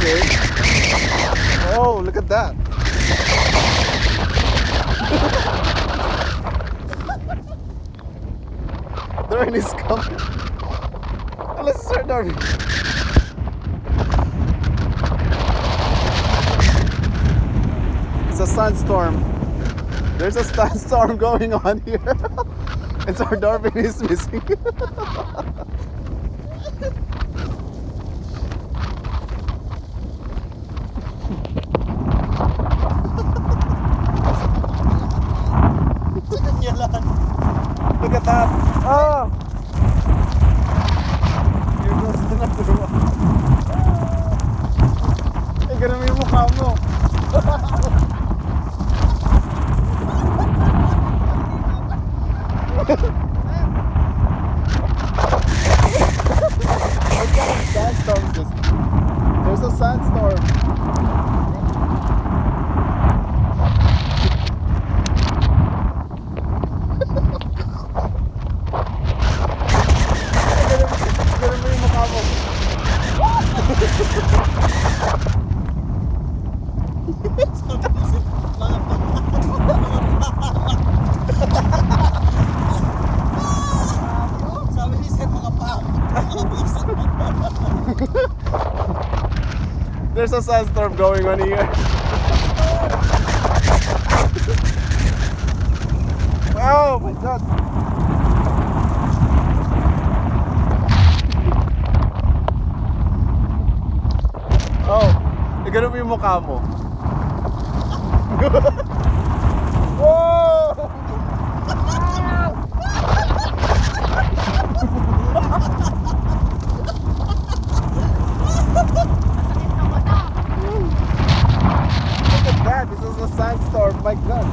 Okay. Oh, look at that. Darwin is coming. Let's start Darwin. It's a sandstorm. There's a sandstorm going on here. And so Darwin is missing. Look at that. Oh! Here goes the number one. Eh, ganun mo yung mukha mo. What kind of sandstorm is this? There's a sandstorm. Ganun mo yung mukha mo. Sabi ni Sir, mga pa. There's a sandstorm going on here. Oh my god. Oh, ganun mo yung mukha mo. Whoa! Look at that, this is a sandstorm, my god.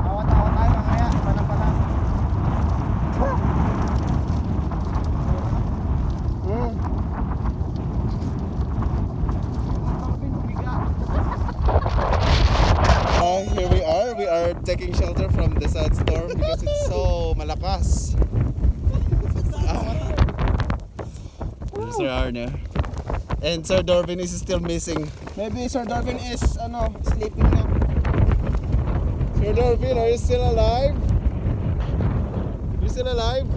Tawa-tawa tayo mamaya. Palang-palang. Here we are taking shelter from the sandstorm because it's so malakas. There's Sir Arne. And Sir Darwin is still missing. Maybe Sir Darwin is sleeping na. Sir Darwin, are you still alive? You still alive?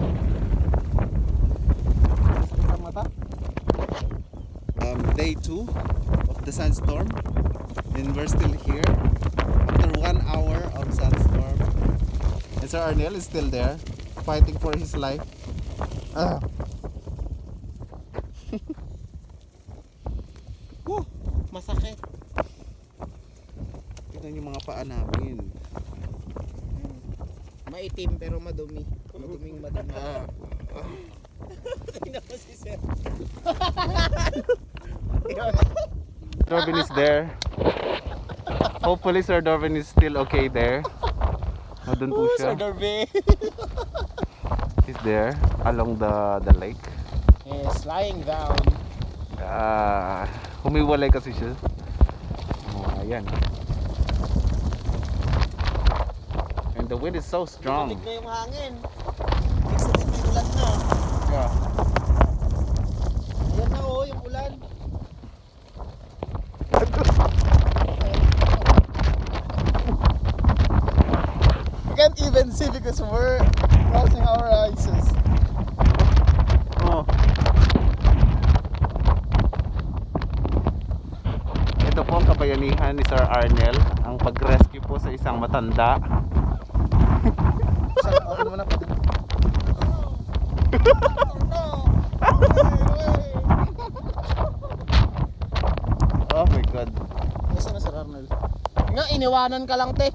Day 2 of the sandstorm, and we're still here after 1 hour of sandstorm. And Sir Arnel is still there, fighting for his life. Masakit. Tignan yung mga paa namin. Maitim pero madumi. Madumi. Tingnan mo si Sir. Darwin is there. Hopefully Sir Darwin is still okay there. Doon po siya. Sir Darwin. He's there along the lake. He's lying down. Humiwalay kasi siya. Ayan. And the wind is so strong. Lamig na yung hangin. Ibig sabihin may ulan na. Yeah. Ayan na yung ulan. We can't even see because we're closing our eyes. Oh. Ito po ang kabayanihan ni Sir Arnel, ang pag-rescue po sa isang matanda. Open mo na po. Oh my god. Nasaan na Sir Arnel? Nga, iniwanan ka lang, te.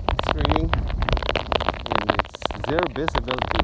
It's raining and it's zero visibility.